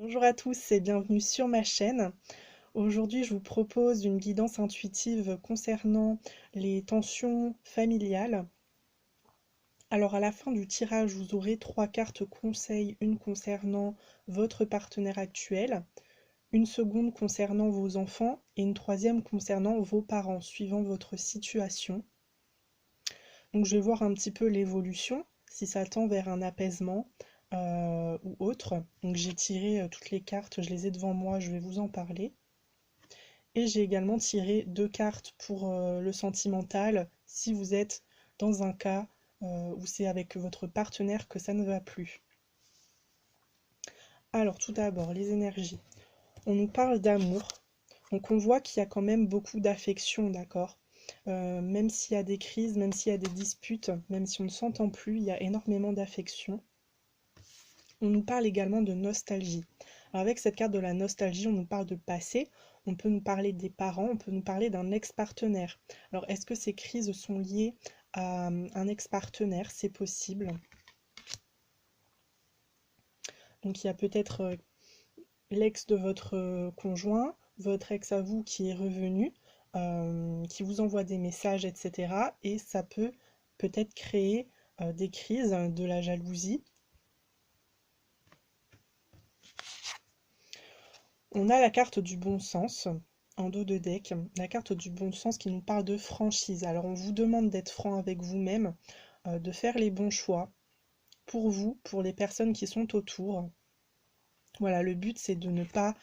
Bonjour à tous et bienvenue sur ma chaîne. Aujourd'hui, je vous propose une guidance intuitive concernant les tensions familiales. Alors à la fin du tirage, vous aurez 3 cartes conseils, une concernant votre partenaire actuel, une seconde concernant vos enfants et une troisième concernant vos parents, suivant votre situation. Donc je vais voir un petit peu l'évolution, si ça tend vers un apaisement ou autre. Donc j'ai tiré toutes les cartes, je les ai devant moi, je vais vous en parler. Et j'ai également tiré 2 cartes pour le sentimental, si vous êtes dans un cas où c'est avec votre partenaire que ça ne va plus. Alors tout d'abord, les énergies. On nous parle d'amour, donc on voit qu'il y a quand même beaucoup d'affection, d'accord? Même s'il y a des crises, même s'il y a des disputes, même si on ne s'entend plus, il y a énormément d'affection. On nous parle également de nostalgie. Alors avec cette carte de la nostalgie, on nous parle de passé, on peut nous parler des parents, on peut nous parler d'un ex-partenaire. Alors est-ce que ces crises sont liées à un ex-partenaire? C'est possible. Donc il y a peut-être l'ex de votre conjoint, votre ex à vous qui est revenu, qui vous envoie des messages, etc. Et ça peut peut-être créer des crises, de la jalousie. On a la carte du bon sens en dos de deck, la carte du bon sens qui nous parle de franchise. Alors on vous demande d'être franc avec vous-même, de faire les bons choix pour vous, pour les personnes qui sont autour. Voilà, le but c'est de ne pas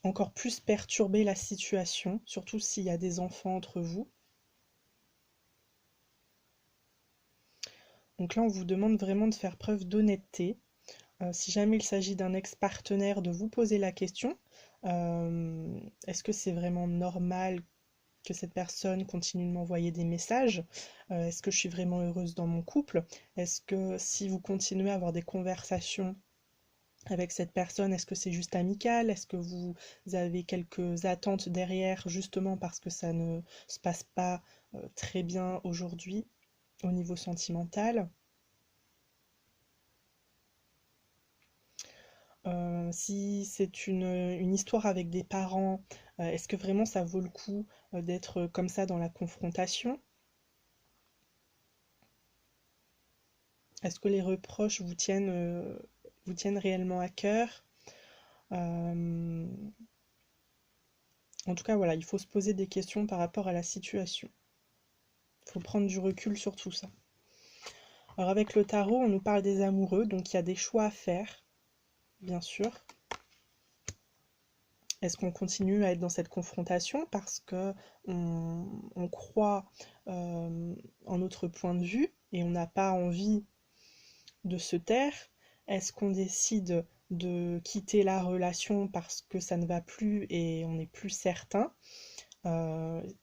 encore plus perturber la situation, surtout s'il y a des enfants entre vous. Donc là on vous demande vraiment de faire preuve d'honnêteté. Si jamais il s'agit d'un ex-partenaire, de vous poser la question, est-ce que c'est vraiment normal que cette personne continue de m'envoyer des messages? Est-ce que je suis vraiment heureuse dans mon couple? Est-ce que si vous continuez à avoir des conversations avec cette personne, est-ce que c'est juste amical? Est-ce que vous avez quelques attentes derrière, justement parce que ça ne se passe pas très bien aujourd'hui au niveau sentimental? Si c'est une histoire avec des parents, est-ce que vraiment ça vaut le coup d'être comme ça dans la confrontation? Est-ce que les reproches vous tiennent réellement à cœur? Euh, En tout cas, voilà, il faut se poser des questions par rapport à la situation. Il faut prendre du recul sur tout ça. Alors avec le tarot, on nous parle des amoureux, donc il y a des choix à faire, bien sûr. Est-ce qu'on continue à être dans cette confrontation parce que on croit en notre point de vue et on n'a pas envie de se taire? Est-ce qu'on décide de quitter la relation parce que ça ne va plus et on n'est plus certain?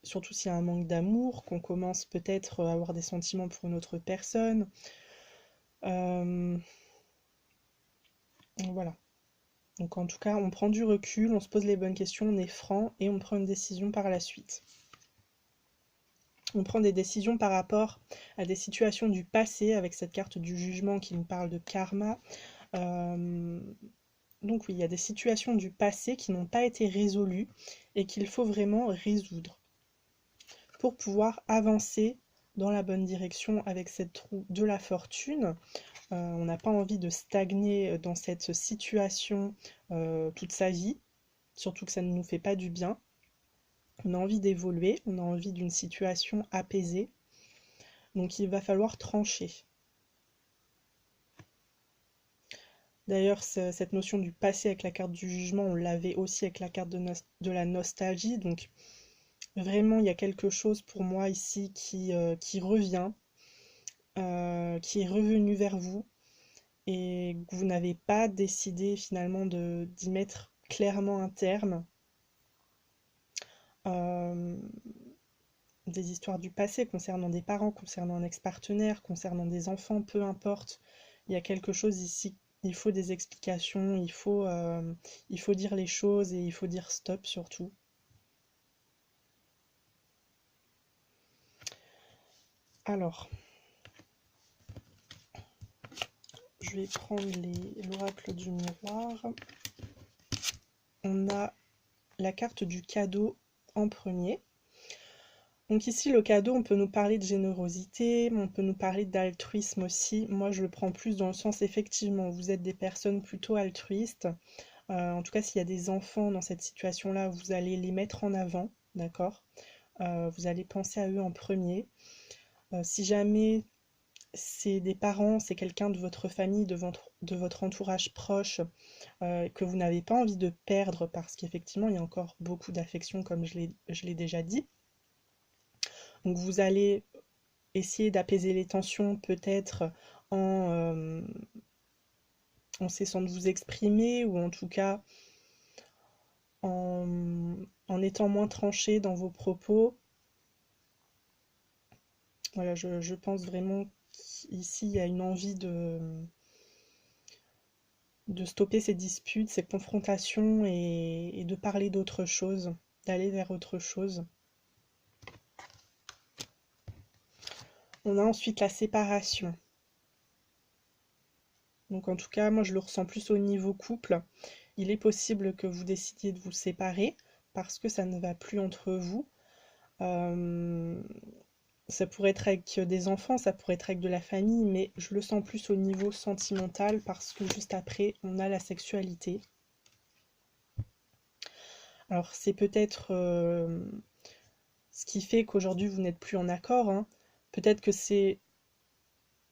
Surtout s'il y a un manque d'amour, qu'on commence peut-être à avoir des sentiments pour une autre personne. Voilà. Donc en tout cas, on prend du recul, on se pose les bonnes questions, on est franc et on prend une décision par la suite. On prend des décisions par rapport à des situations du passé avec cette carte du jugement qui nous parle de karma. Donc oui, il y a des situations du passé qui n'ont pas été résolues et qu'il faut vraiment résoudre pour pouvoir avancer dans la bonne direction avec cette roue de la fortune. On n'a pas envie de stagner dans cette situation toute sa vie, surtout que ça ne nous fait pas du bien. On a envie d'évoluer, on a envie d'une situation apaisée, donc il va falloir trancher. D'ailleurs, cette notion du passé avec la carte du jugement, on l'avait aussi avec la carte de la nostalgie, donc vraiment il y a quelque chose pour moi ici qui revient, qui est revenu vers vous, et que vous n'avez pas décidé finalement d'y mettre clairement un terme. Euh, des histoires du passé concernant des parents, concernant un ex-partenaire, concernant des enfants, peu importe. Il y a quelque chose ici, il faut des explications, il faut dire les choses et il faut dire stop surtout. Alors, je vais prendre l'oracle du miroir. On a la carte du cadeau en premier. Donc ici, le cadeau, on peut nous parler de générosité, on peut nous parler d'altruisme aussi. Moi, je le prends plus dans le sens, effectivement, vous êtes des personnes plutôt altruistes. En tout cas, s'il y a des enfants dans cette situation-là, vous allez les mettre en avant, d'accord? Vous allez penser à eux en premier. Si jamais c'est des parents, c'est quelqu'un de votre famille, de votre entourage proche, que vous n'avez pas envie de perdre, parce qu'effectivement, il y a encore beaucoup d'affection, comme je l'ai déjà dit. Donc vous allez essayer d'apaiser les tensions, peut-être en cessant de vous exprimer, ou en tout cas en étant moins tranché dans vos propos. Voilà, je pense vraiment qu'ici, il y a une envie de stopper ces disputes, ces confrontations et de parler d'autre chose, d'aller vers autre chose. On a ensuite la séparation. Donc en tout cas, moi je le ressens plus au niveau couple. Il est possible que vous décidiez de vous séparer parce que ça ne va plus entre vous. Ça pourrait être avec des enfants, ça pourrait être avec de la famille, mais je le sens plus au niveau sentimental parce que juste après, on a la sexualité. Alors c'est peut-être ce qui fait qu'aujourd'hui vous n'êtes plus en accord, hein. Peut-être que c'est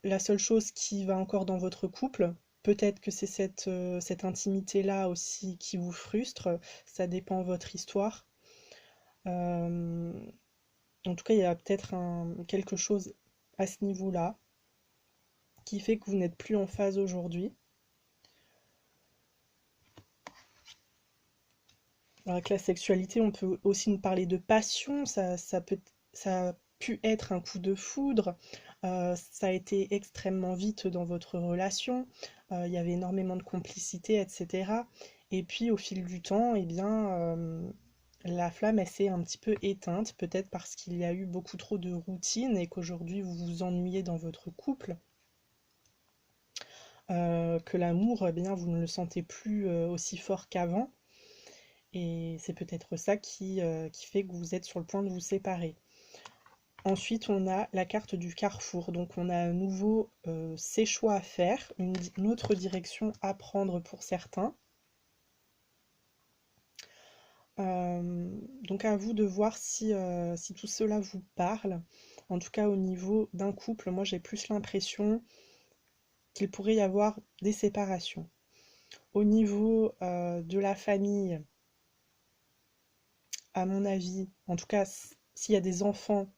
la seule chose qui va encore dans votre couple. Peut-être que c'est cette intimité-là aussi qui vous frustre. Ça dépend de votre histoire. En tout cas, il y a peut-être quelque chose à ce niveau-là qui fait que vous n'êtes plus en phase aujourd'hui. Avec la sexualité, on peut aussi nous parler de passion. Ça a pu être un coup de foudre. Ça a été extrêmement vite dans votre relation. Il y avait énormément de complicité, etc. Et puis au fil du temps, eh bien, la flamme, elle s'est un petit peu éteinte, peut-être parce qu'il y a eu beaucoup trop de routine et qu'aujourd'hui vous vous ennuyez dans votre couple. Que l'amour, eh bien, vous ne le sentez plus aussi fort qu'avant. Et c'est peut-être ça qui fait que vous êtes sur le point de vous séparer. Ensuite, on a la carte du carrefour. Donc, on a à nouveau ces choix à faire, une autre direction à prendre pour certains. Donc, à vous de voir si tout cela vous parle. En tout cas, au niveau d'un couple, moi, j'ai plus l'impression qu'il pourrait y avoir des séparations. Au niveau de la famille, à mon avis, en tout cas, s'il y a des enfants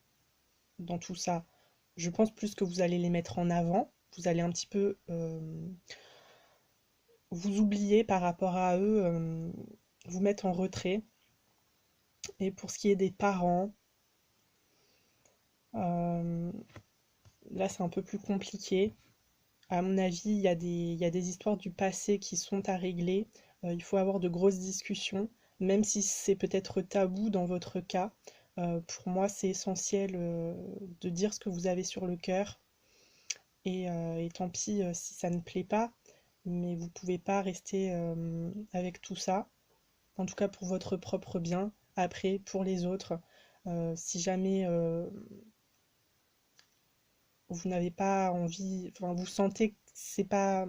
dans tout ça, je pense plus que vous allez les mettre en avant. Vous allez un petit peu vous oublier par rapport à eux, vous mettre en retrait. Et pour ce qui est des parents, là c'est un peu plus compliqué. À mon avis, il y a des histoires du passé qui sont à régler. Il faut avoir de grosses discussions, même si c'est peut-être tabou dans votre cas. Pour moi, c'est essentiel de dire ce que vous avez sur le cœur. Et tant pis si ça ne plaît pas, mais vous pouvez pas rester avec tout ça. En tout cas pour votre propre bien. Après, pour les autres, si jamais vous n'avez pas envie, enfin vous sentez que c'est pas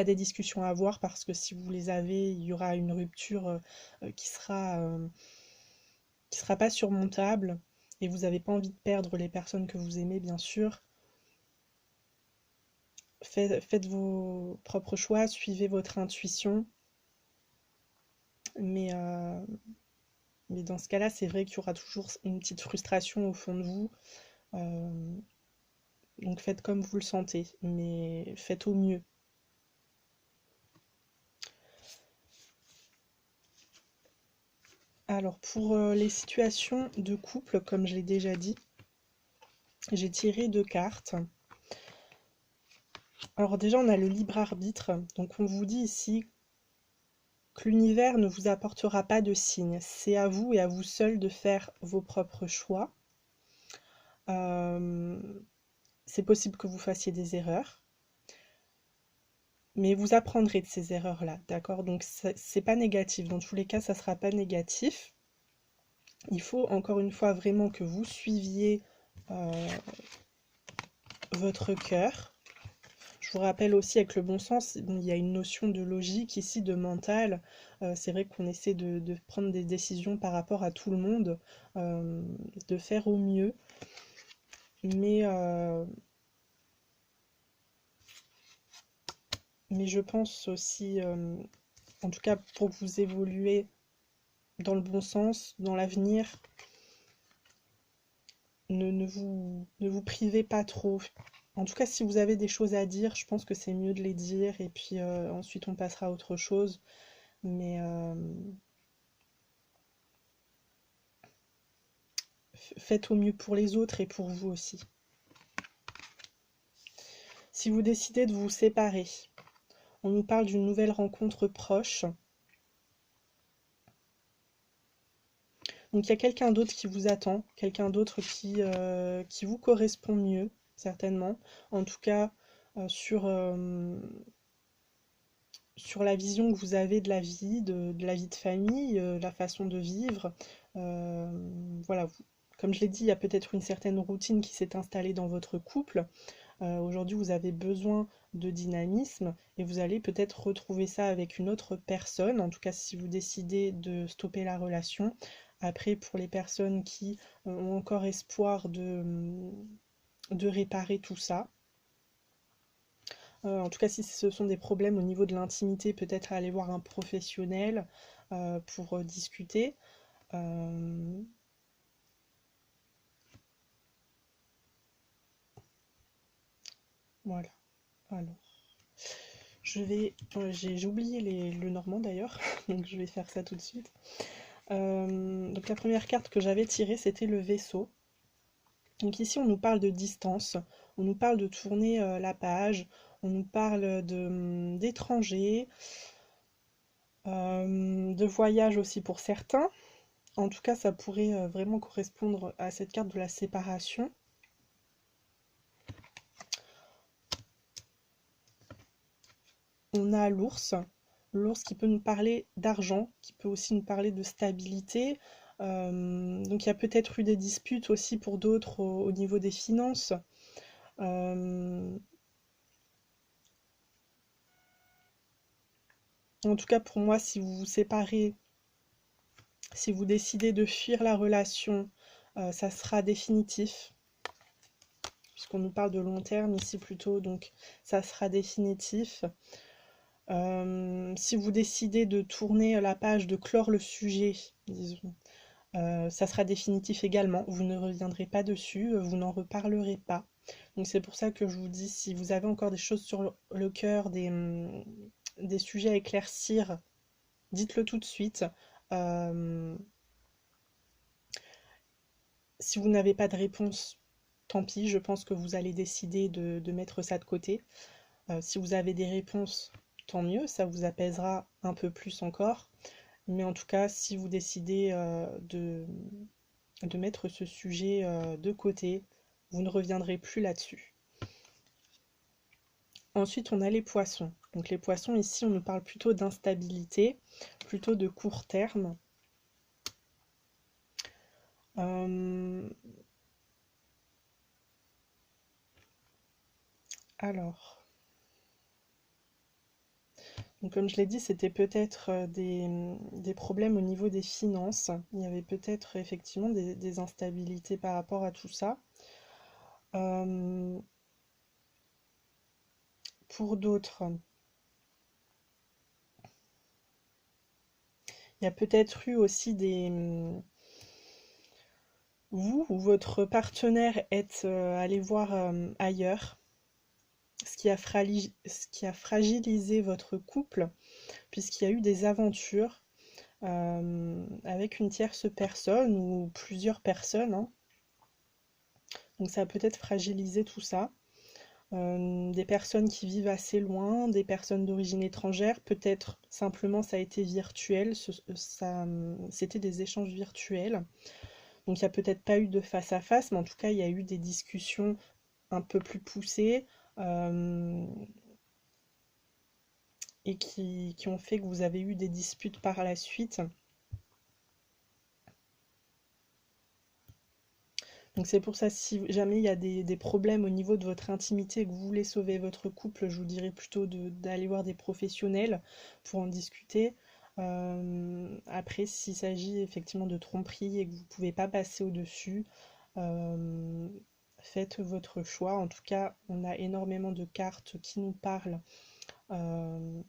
des discussions à avoir parce que si vous les avez, il y aura une rupture qui sera pas surmontable et vous n'avez pas envie de perdre les personnes que vous aimez, bien sûr. Faites vos propres choix, suivez votre intuition, mais, euh, mais dans ce cas-là, c'est vrai qu'il y aura toujours une petite frustration au fond de vous. Euh, donc faites comme vous le sentez, mais faites au mieux. Alors pour les situations de couple, comme je l'ai déjà dit, j'ai tiré 2 cartes. Alors déjà, on a le libre arbitre. Donc on vous dit ici que l'univers ne vous apportera pas de signes. C'est à vous et à vous seul de faire vos propres choix. C'est possible que vous fassiez des erreurs. Mais vous apprendrez de ces erreurs-là, d'accord? Donc c'est pas négatif. Dans tous les cas, ça sera pas négatif. Il faut encore une fois vraiment que vous suiviez votre cœur. Je vous rappelle aussi avec le bon sens, il y a une notion de logique ici, de mental. C'est vrai qu'on essaie de prendre des décisions par rapport à tout le monde, de faire au mieux. Mais je pense aussi, en tout cas pour que vous évoluez dans le bon sens, dans l'avenir, ne vous privez pas trop. En tout cas, si vous avez des choses à dire, je pense que c'est mieux de les dire et puis ensuite on passera à autre chose. Mais faites au mieux pour les autres et pour vous aussi. Si vous décidez de vous séparer, on nous parle d'une nouvelle rencontre proche. Donc il y a quelqu'un d'autre qui vous attend, quelqu'un d'autre qui vous correspond mieux, certainement. En tout cas, sur la vision que vous avez de la vie, de la vie de famille, la façon de vivre. Euh, voilà, comme je l'ai dit, il y a peut-être une certaine routine qui s'est installée dans votre couple. Aujourd'hui, vous avez besoin de dynamisme et vous allez peut-être retrouver ça avec une autre personne. En tout cas, si vous décidez de stopper la relation. Après, pour les personnes qui ont encore espoir de réparer tout ça, en tout cas, si ce sont des problèmes au niveau de l'intimité, peut-être aller voir un professionnel pour discuter. Euh, voilà. Alors, j'ai oublié le normand d'ailleurs, donc je vais faire ça tout de suite. Donc la première carte que j'avais tirée, c'était le vaisseau. Donc ici, on nous parle de distance, on nous parle de tourner la page, on nous parle d'étrangers, de voyage aussi pour certains. En tout cas, ça pourrait vraiment correspondre à cette carte de la séparation. On a l'ours, l'ours qui peut nous parler d'argent, qui peut aussi nous parler de stabilité. Donc il y a peut-être eu des disputes aussi pour d'autres au niveau des finances. Euh, en tout cas, pour moi, si vous vous séparez, si vous décidez de fuir la relation, ça sera définitif, puisqu'on nous parle de long terme ici plutôt, donc ça sera définitif. Si vous décidez de tourner la page, de clore le sujet, disons, ça sera définitif également. Vous ne reviendrez pas dessus, vous n'en reparlerez pas. Donc c'est pour ça que je vous dis, si vous avez encore des choses sur le cœur, des sujets à éclaircir, dites-le tout de suite. Euh, Si vous n'avez pas de réponse, tant pis, je pense que vous allez décider de mettre ça de côté. Si vous avez des réponses, tant mieux, ça vous apaisera un peu plus encore. Mais en tout cas, si vous décidez de mettre ce sujet de côté, vous ne reviendrez plus là-dessus. Ensuite, on a les poissons. Donc les poissons, ici, on nous parle plutôt d'instabilité, plutôt de court terme. Euh, alors, donc comme je l'ai dit, c'était peut-être des problèmes au niveau des finances. Il y avait peut-être effectivement des instabilités par rapport à tout ça. Euh, pour d'autres, il y a peut-être eu aussi vous ou votre partenaire est allé voir ailleurs, ce qui a fragilisé votre couple, puisqu'il y a eu des aventures avec une tierce personne ou plusieurs personnes, hein. Donc ça a peut-être fragilisé tout ça. Des personnes qui vivent assez loin, des personnes d'origine étrangère, peut-être simplement ça a été virtuel, c'était des échanges virtuels. Donc il n'y a peut-être pas eu de face à face, mais en tout cas il y a eu des discussions un peu plus poussées. Euh, et qui ont fait que vous avez eu des disputes par la suite. Donc c'est pour ça, si jamais il y a des problèmes au niveau de votre intimité et que vous voulez sauver votre couple, je vous dirais plutôt d'aller voir des professionnels pour en discuter. Après, s'il s'agit effectivement de tromperie et que vous ne pouvez pas passer au-dessus, euh, faites votre choix. En tout cas, on a énormément de cartes qui nous parlent euh,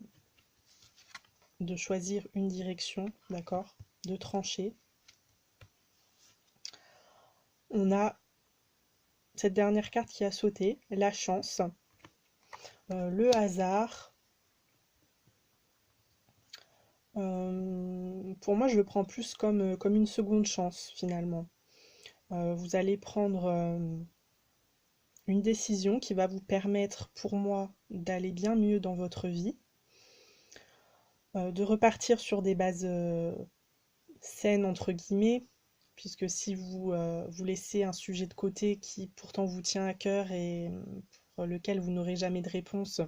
de choisir une direction, d'accord? De trancher. On a cette dernière carte qui a sauté, la chance, le hasard. Pour moi, je le prends plus comme une seconde chance, finalement. Vous allez prendre une décision qui va vous permettre, pour moi, d'aller bien mieux dans votre vie, de repartir sur des bases saines, entre guillemets, puisque si vous laissez un sujet de côté qui pourtant vous tient à cœur et pour lequel vous n'aurez jamais de réponse,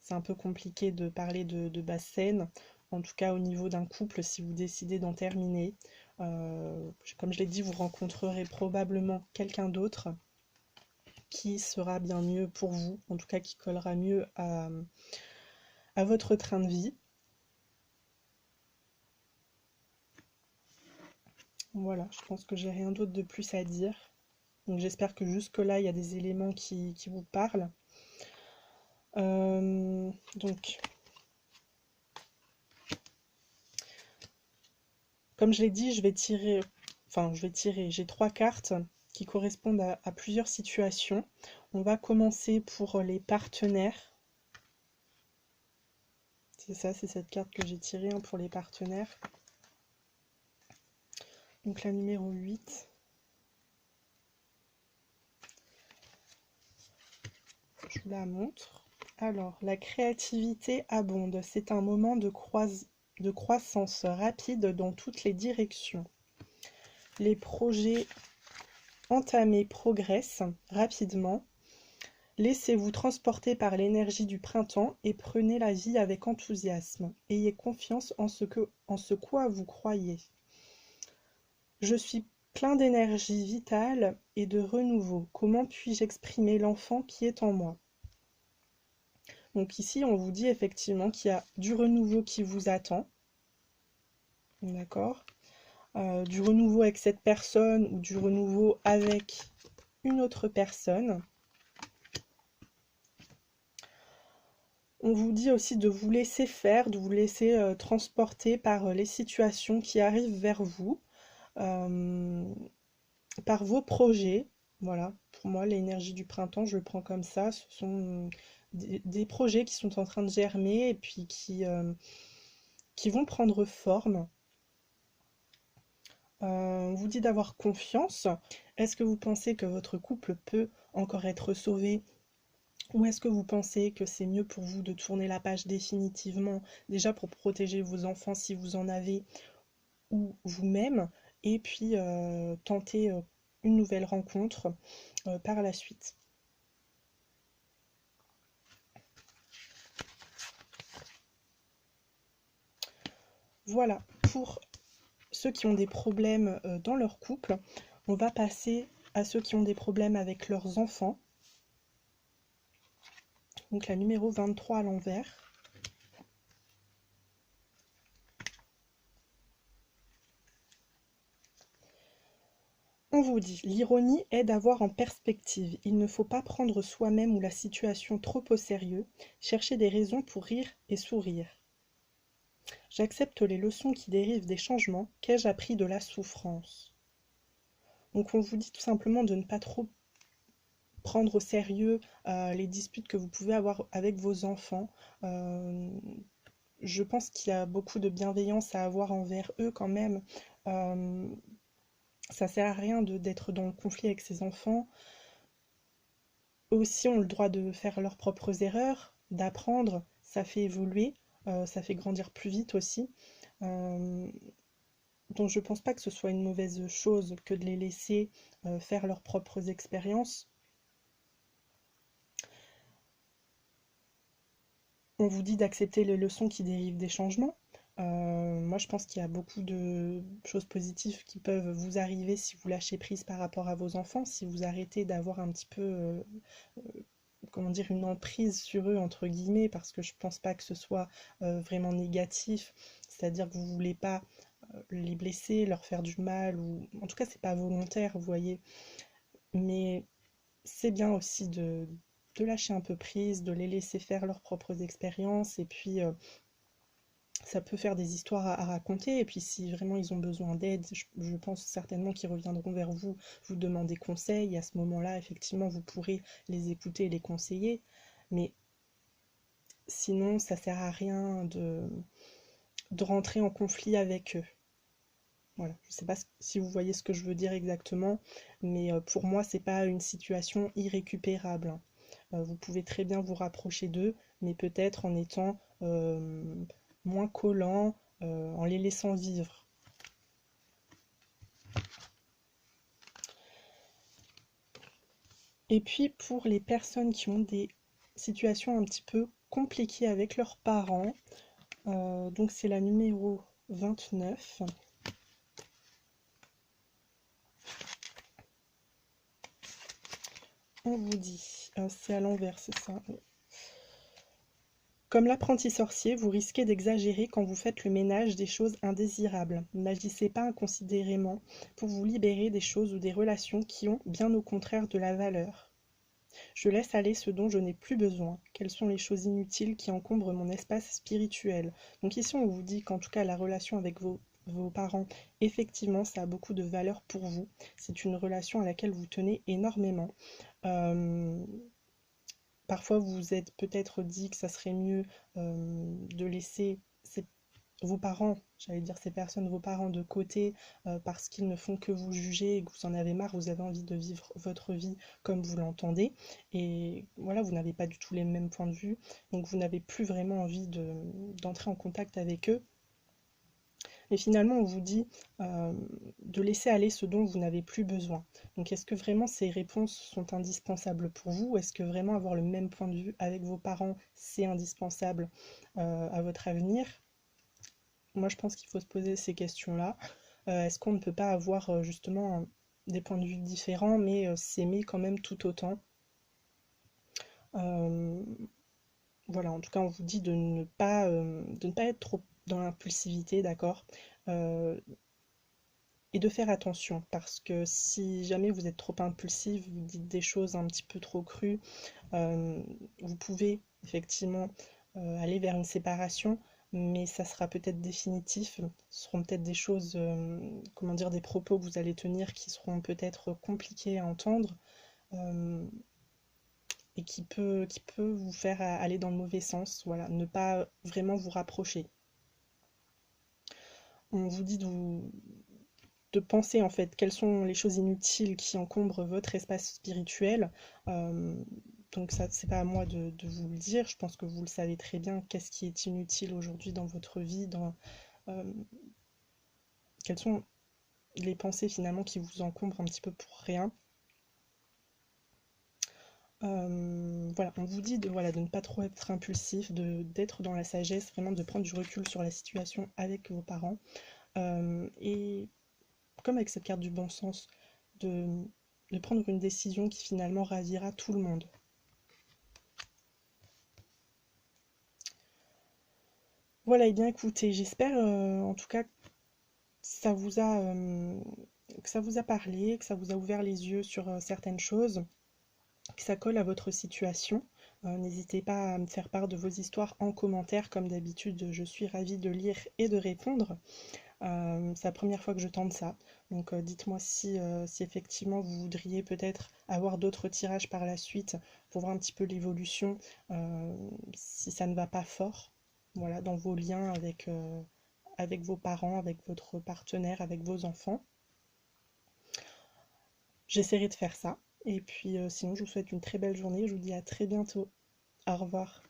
c'est un peu compliqué de parler de bases saines. En tout cas, au niveau d'un couple, si vous décidez d'en terminer, comme je l'ai dit, vous rencontrerez probablement quelqu'un d'autre qui sera bien mieux pour vous, en tout cas qui collera mieux à votre train de vie. Voilà, je pense que j'ai rien d'autre de plus à dire. Donc j'espère que jusque-là, il y a des éléments qui vous parlent. Donc, comme je l'ai dit, j'ai 3 cartes qui correspondent à plusieurs situations. On va commencer pour les partenaires. C'est ça, c'est cette carte que j'ai tirée pour les partenaires. Donc la numéro 8. Je vous la montre. Alors, la créativité abonde. C'est un moment de croissance rapide dans toutes les directions. Les projets entamés progressent rapidement. Laissez-vous transporter par l'énergie du printemps et prenez la vie avec enthousiasme. Ayez confiance en ce quoi vous croyez. Je suis plein d'énergie vitale et de renouveau. Comment puis-je exprimer l'enfant qui est en moi? Donc ici, on vous dit effectivement qu'il y a du renouveau qui vous attend. D'accord? Du renouveau avec cette personne ou du renouveau avec une autre personne. On vous dit aussi de vous laisser faire, de vous laisser transporter par les situations qui arrivent vers vous, par vos projets. Voilà, pour moi, l'énergie du printemps, je le prends comme ça. Ce sont des projets qui sont en train de germer et puis qui vont prendre forme. On vous dit d'avoir confiance. Est-ce que vous pensez que votre couple peut encore être sauvé? Ou est-ce que vous pensez que c'est mieux pour vous de tourner la page définitivement, déjà pour protéger vos enfants si vous en avez, ou vous-même, et puis tenter une nouvelle rencontre par la suite? Voilà, pour ceux qui ont des problèmes dans leur couple, on va passer à ceux qui ont des problèmes avec leurs enfants. Donc la numéro 23 à l'envers. On vous dit, l'ironie aide à voir en perspective. Il ne faut pas prendre soi-même ou la situation trop au sérieux, chercher des raisons pour rire et sourire. J'accepte les leçons qui dérivent des changements, qu'ai-je appris de la souffrance? Donc on vous dit tout simplement de ne pas trop prendre au sérieux les disputes que vous pouvez avoir avec vos enfants. Je pense qu'il y a beaucoup de bienveillance à avoir envers eux quand même. Ça sert à rien d'être dans le conflit avec ses enfants. Eux aussi ont le droit de faire leurs propres erreurs, d'apprendre, ça fait évoluer, ça fait grandir plus vite aussi. Donc je pense pas que ce soit une mauvaise chose que de les laisser faire leurs propres expériences. On vous dit d'accepter les leçons qui dérivent des changements. Moi, je pense qu'il y a beaucoup de choses positives qui peuvent vous arriver si vous lâchez prise par rapport à vos enfants, si vous arrêtez d'avoir un petit peu, comment dire, une emprise sur eux, entre guillemets, parce que je pense pas que ce soit vraiment négatif, c'est-à-dire que vous voulez pas les blesser, leur faire du mal, ou en tout cas, c'est pas volontaire, vous voyez, mais c'est bien aussi de lâcher un peu prise, de les laisser faire leurs propres expériences, et puis ça peut faire des histoires à raconter, et puis si vraiment ils ont besoin d'aide, je pense certainement qu'ils reviendront vers vous, vous demander conseil, et à ce moment-là, effectivement, vous pourrez les écouter et les conseiller, mais sinon, ça sert à rien de rentrer en conflit avec eux. Voilà, je ne sais pas si vous voyez ce que je veux dire exactement, mais pour moi, c'est pas une situation irrécupérable, hein. Vous pouvez très bien vous rapprocher d'eux, mais peut-être en étant moins collant, en les laissant vivre. Et puis pour les personnes qui ont des situations un petit peu compliquées avec leurs parents, donc c'est la numéro 29. On vous dit, c'est à l'envers, c'est ça. Comme l'apprenti sorcier, vous risquez d'exagérer quand vous faites le ménage des choses indésirables. N'agissez pas inconsidérément pour vous libérer des choses ou des relations qui ont, bien au contraire, de la valeur. Je laisse aller ce dont je n'ai plus besoin. Quelles sont les choses inutiles qui encombrent mon espace spirituel? Donc ici, on vous dit qu'en tout cas, la relation avec vos parents, effectivement, ça a beaucoup de valeur pour vous. C'est une relation à laquelle vous tenez énormément. Euh, Parfois, vous vous êtes peut-être dit que ça serait mieux de laisser vos parents, j'allais dire ces personnes, vos parents de côté parce qu'ils ne font que vous juger et que vous en avez marre, vous avez envie de vivre votre vie comme vous l'entendez. Et voilà, vous n'avez pas du tout les mêmes points de vue, donc vous n'avez plus vraiment envie d'entrer en contact avec eux. Mais finalement, on vous dit de laisser aller ce dont vous n'avez plus besoin. Donc est-ce que vraiment ces réponses sont indispensables pour vous? Est-ce que vraiment avoir le même point de vue avec vos parents, c'est indispensable à votre avenir? Moi, je pense qu'il faut se poser ces questions-là. Est-ce qu'on ne peut pas avoir justement des points de vue différents, mais s'aimer quand même tout autant? Euh, Voilà, en tout cas, on vous dit de ne pas être trop dans l'impulsivité, d'accord? Euh, et de faire attention, parce que si jamais vous êtes trop impulsif, vous dites des choses un petit peu trop crues, vous pouvez effectivement aller vers une séparation, mais ça sera peut-être définitif. Ce seront peut-être des choses, comment dire, des propos que vous allez tenir qui seront peut-être compliqués à entendre et qui peut vous faire aller dans le mauvais sens. Voilà, ne pas vraiment vous rapprocher. On vous dit de penser en fait quelles sont les choses inutiles qui encombrent votre espace spirituel. Euh, donc ça, c'est pas à moi de vous le dire. Je pense que vous le savez très bien. Qu'est-ce qui est inutile aujourd'hui dans votre vie, euh, quelles sont les pensées finalement qui vous encombrent un petit peu pour rien. Voilà, on vous dit voilà, de ne pas trop être impulsif, d'être dans la sagesse, vraiment de prendre du recul sur la situation avec vos parents. Et comme avec cette carte du bon sens, de, de prendre une décision qui finalement ravira tout le monde. Voilà, et bien écoutez, j'espère en tout cas que ça vous a parlé, que ça vous a ouvert les yeux sur certaines choses, que ça colle à votre situation. N'hésitez pas à me faire part de vos histoires en commentaire, comme d'habitude, je suis ravie de lire et de répondre. C'est la première fois que je tente ça, donc dites-moi si effectivement vous voudriez peut-être avoir d'autres tirages par la suite pour voir un petit peu l'évolution, si ça ne va pas fort, voilà, dans vos liens avec vos parents, avec votre partenaire, avec vos enfants. J'essaierai de faire ça. Et puis sinon, je vous souhaite une très belle journée. Je vous dis à très bientôt. Au revoir.